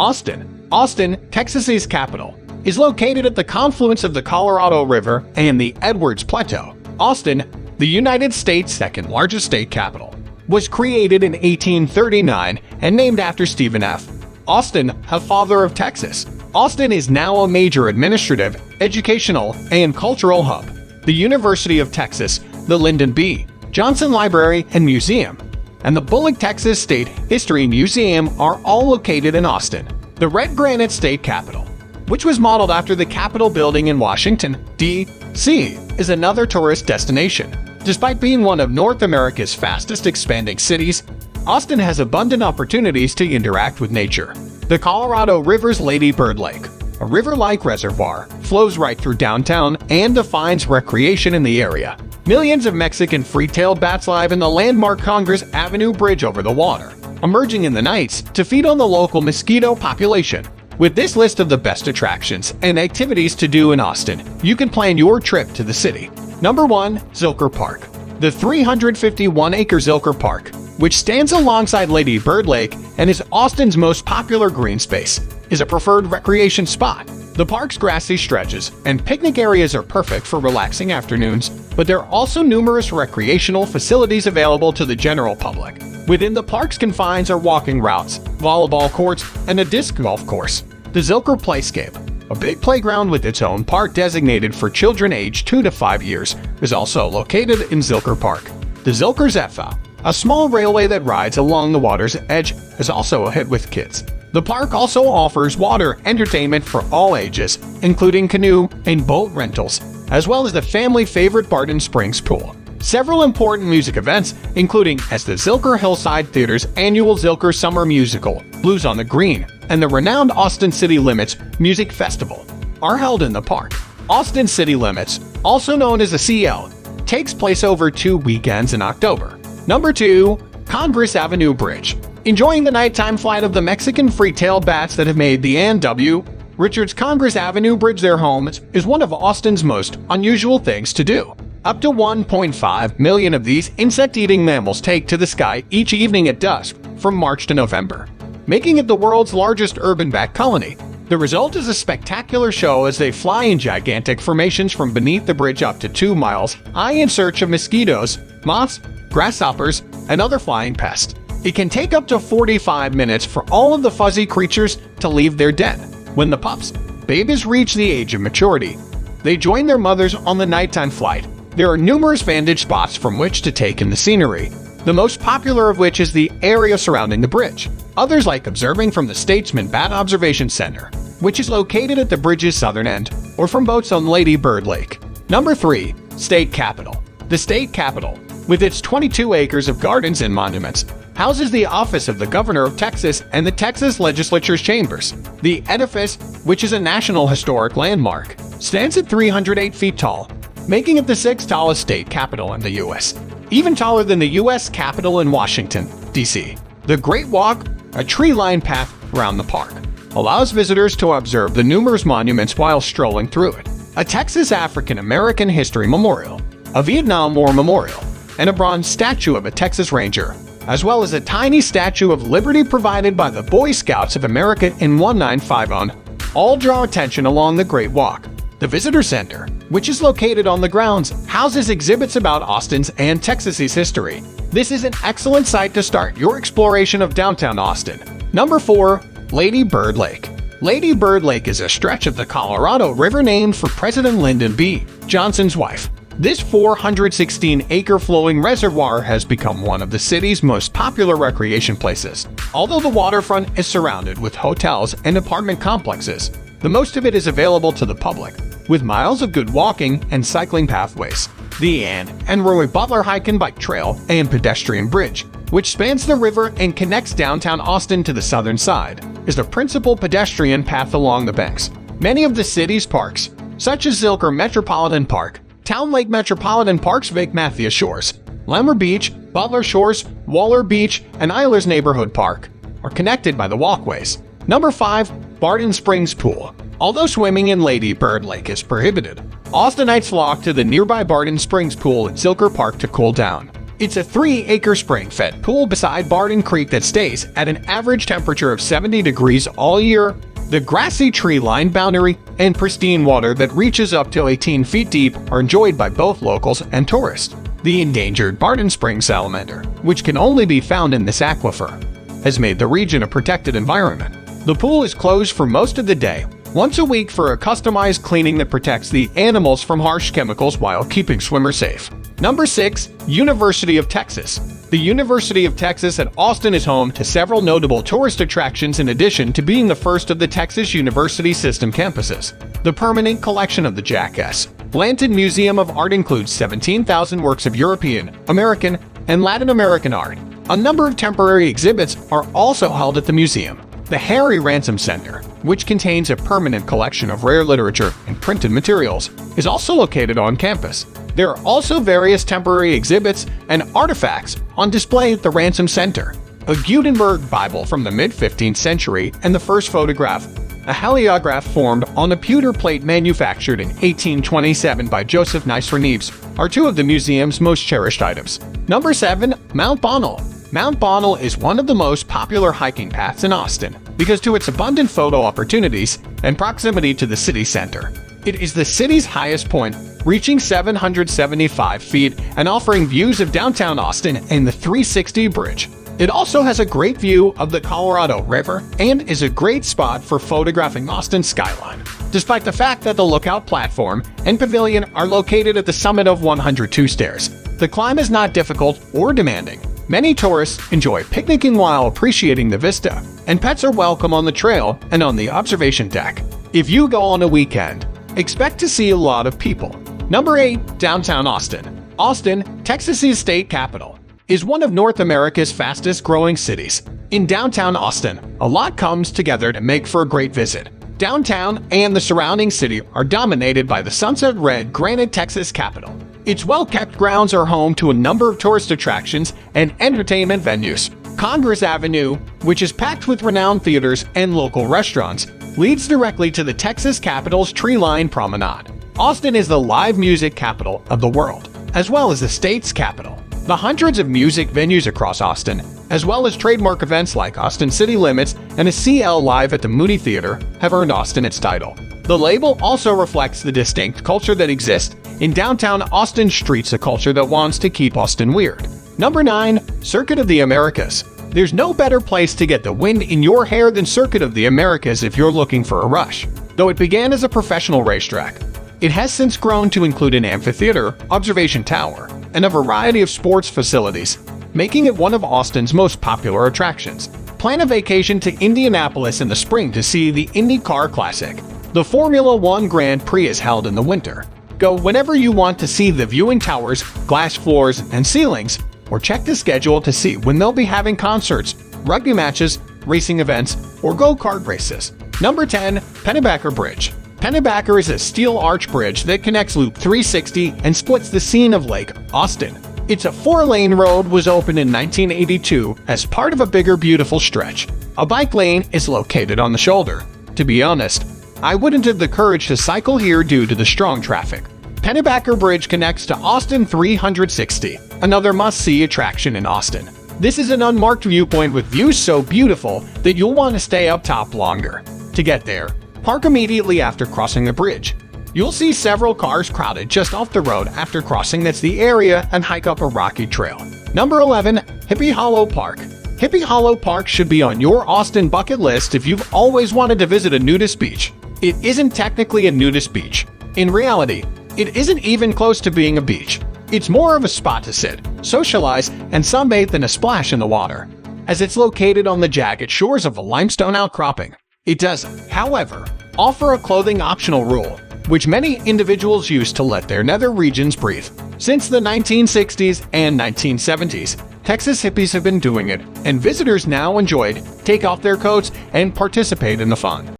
Austin, Texas's capital, is located at the confluence of the Colorado River and the Edwards Plateau. Austin, the United States' second-largest state capital, was created in 1839 and named after Stephen F. Austin, a father of Texas. Austin is now a major administrative, educational, and cultural hub. The University of Texas, the Lyndon B. Johnson Library and Museum, and the Bullock Texas State History Museum are all located in Austin. The Red Granite State Capitol, which was modeled after the Capitol building in Washington, D.C., is another tourist destination. Despite being one of North America's fastest expanding cities, Austin has abundant opportunities to interact with nature. The Colorado River's Lady Bird Lake, a river-like reservoir, flows right through downtown and defines recreation in the area. Millions of Mexican free-tailed bats live in the landmark Congress Avenue Bridge over the water, emerging in the nights to feed on the local mosquito population. With this list of the best attractions and activities to do in Austin, you can plan your trip to the city. Number 1. Zilker Park. The 351-acre Zilker Park, which stands alongside Lady Bird Lake and is Austin's most popular green space, is a preferred recreation spot. The park's grassy stretches and picnic areas are perfect for relaxing afternoons, but there are also numerous recreational facilities available to the general public. Within the park's confines are walking routes, volleyball courts, and a disc golf course. The Zilker Playscape, a big playground with its own park designated for children aged 2 to 5 years, is also located in Zilker Park. The Zilker Zephyr, a small railway that rides along the water's edge, is also a hit with kids. The park also offers water entertainment for all ages, including canoe and boat rentals, as well as the family-favorite Barton Springs pool. Several important music events, including as the Zilker Hillside Theater's annual Zilker Summer Musical, Blues on the Green, and the renowned Austin City Limits Music Festival, are held in the park. Austin City Limits, also known as the CL, takes place over 2 weekends in October. Number 2. Congress Avenue Bridge. Enjoying the nighttime flight of the Mexican free-tailed bats that have made the N.W. Richards Congress Avenue Bridge their home is one of Austin's most unusual things to do. Up to 1.5 million of these insect-eating mammals take to the sky each evening at dusk from March to November, making it the world's largest urban bat colony. The result is a spectacular show as they fly in gigantic formations from beneath the bridge up to 2 miles high in search of mosquitoes, moths, grasshoppers, and other flying pests. It can take up to 45 minutes for all of the fuzzy creatures to leave their den. When the babies reach the age of maturity, they join their mothers on the nighttime flight. There are numerous vantage spots from which to take in the scenery, the most popular of which is the area surrounding the bridge. Others like observing from the Statesman Bat Observation Center, which is located at the bridge's southern end, or from boats on Lady Bird Lake. Number 3. State Capitol. The state capitol, with its 22 acres of gardens and monuments, houses the office of the Governor of Texas and the Texas Legislature's chambers. The edifice, which is a National Historic Landmark, stands at 308 feet tall, making it the 6th tallest state capitol in the U.S., even taller than the U.S. Capitol in Washington, D.C. The Great Walk, a tree-lined path around the park, allows visitors to observe the numerous monuments while strolling through it. A Texas African-American History Memorial, a Vietnam War Memorial, and a bronze statue of a Texas Ranger, as well as a tiny statue of Liberty provided by the Boy Scouts of America in 1950, all draw attention along the Great Walk. The Visitor Center, which is located on the grounds, houses exhibits about Austin's and Texas's history. This is an excellent site to start your exploration of downtown Austin. Number 4. Lady Bird Lake. Lady Bird Lake is a stretch of the Colorado River named for President Lyndon B. Johnson's wife. This 416-acre flowing reservoir has become one of the city's most popular recreation places. Although the waterfront is surrounded with hotels and apartment complexes, the most of it is available to the public, with miles of good walking and cycling pathways. The Ann and Roy Butler Hike and Bike Trail and Pedestrian Bridge, which spans the river and connects downtown Austin to the southern side, is the principal pedestrian path along the banks. Many of the city's parks, such as Zilker Metropolitan Park, Town Lake Metropolitan Park's Vic Mathias Shores, Lammer Beach, Butler Shores, Waller Beach, and Eilers Neighborhood Park, are connected by the walkways. Number 5. Barton Springs Pool. Although swimming in Lady Bird Lake is prohibited, Austinites flock to the nearby Barton Springs Pool at Zilker Park to cool down. It's a 3-acre spring-fed pool beside Barton Creek that stays at an average temperature of 70 degrees all year. The grassy tree-lined boundary and pristine water that reaches up to 18 feet deep are enjoyed by both locals and tourists. The endangered Barton Spring salamander, which can only be found in this aquifer, has made the region a protected environment. The pool is closed for most of the day, once a week for a customized cleaning that protects the animals from harsh chemicals while keeping swimmers safe. Number 6. University of Texas. The University of Texas at Austin is home to several notable tourist attractions in addition to being the first of the Texas University System campuses. The permanent collection of the Jack S. Blanton Museum of Art includes 17,000 works of European, American, and Latin American art. A number of temporary exhibits are also held at the museum. The Harry Ransom Center, which contains a permanent collection of rare literature and printed materials, is also located on campus. There are also various temporary exhibits and artifacts on display at the Ransom Center. A Gutenberg Bible from the mid-15th century and the first photograph, a heliograph formed on a pewter plate manufactured in 1827 by Joseph Neisser Neves, are two of the museum's most cherished items. Number 7. Mount Bonnell. Mount Bonnell is one of the most popular hiking paths in Austin because to its abundant photo opportunities and proximity to the city center. It is the city's highest point, reaching 775 feet and offering views of downtown Austin and the 360 Bridge. It also has a great view of the Colorado River and is a great spot for photographing Austin's skyline. Despite the fact that the lookout platform and pavilion are located at the summit of 102 stairs, the climb is not difficult or demanding. Many tourists enjoy picnicking while appreciating the vista, and pets are welcome on the trail and on the observation deck. If you go on a weekend, expect to see a lot of people. Number 8. Downtown Austin. Austin, Texas's state capital, is one of North America's fastest-growing cities. In downtown Austin, a lot comes together to make for a great visit. Downtown and the surrounding city are dominated by the sunset red granite Texas Capitol. Its well-kept grounds are home to a number of tourist attractions and entertainment venues. Congress Avenue, which is packed with renowned theaters and local restaurants, leads directly to the Texas Capitol's tree-lined promenade. Austin is the live music capital of the world, as well as the state's capital. The hundreds of music venues across Austin, as well as trademark events like Austin City Limits and a CL Live at the Moody Theater, have earned Austin its title. The label also reflects the distinct culture that exists in downtown Austin streets, a culture that wants to keep Austin weird. Number 9. Circuit of the Americas. There's no better place to get the wind in your hair than Circuit of the Americas if you're looking for a rush. Though it began as a professional racetrack, it has since grown to include an amphitheater, observation tower, and a variety of sports facilities, making it one of Austin's most popular attractions. Plan a vacation to Indianapolis in the spring to see the IndyCar Classic. The Formula One Grand Prix is held in the winter. Go whenever you want to see the viewing towers, glass floors, and ceilings, or check the schedule to see when they'll be having concerts, rugby matches, racing events, or go-kart races. Number 10. Pennybacker Bridge. Pennybacker is a steel arch bridge that connects Loop 360 and splits the scene of Lake Austin. It's a 4-lane road, was opened in 1982 as part of a bigger beautiful stretch. A bike lane is located on the shoulder. To be honest, I wouldn't have the courage to cycle here due to the strong traffic. Pennybacker Bridge connects to Austin 360, another must-see attraction in Austin. This is an unmarked viewpoint with views so beautiful that you'll want to stay up top longer. To get there, park immediately after crossing the bridge. You'll see several cars crowded just off the road after crossing that's the area and hike up a rocky trail. Number 11. Hippie Hollow Park. Hippie Hollow Park should be on your Austin bucket list if you've always wanted to visit a nudist beach. It isn't technically a nudist beach. In reality, it isn't even close to being a beach. It's more of a spot to sit, socialize, and sunbathe than a splash in the water, as it's located on the jagged shores of a limestone outcropping. It does, however, offer a clothing optional rule, which many individuals use to let their nether regions breathe. Since the 1960s and 1970s, Texas hippies have been doing it, and visitors now enjoy it, take off their coats, and participate in the fun.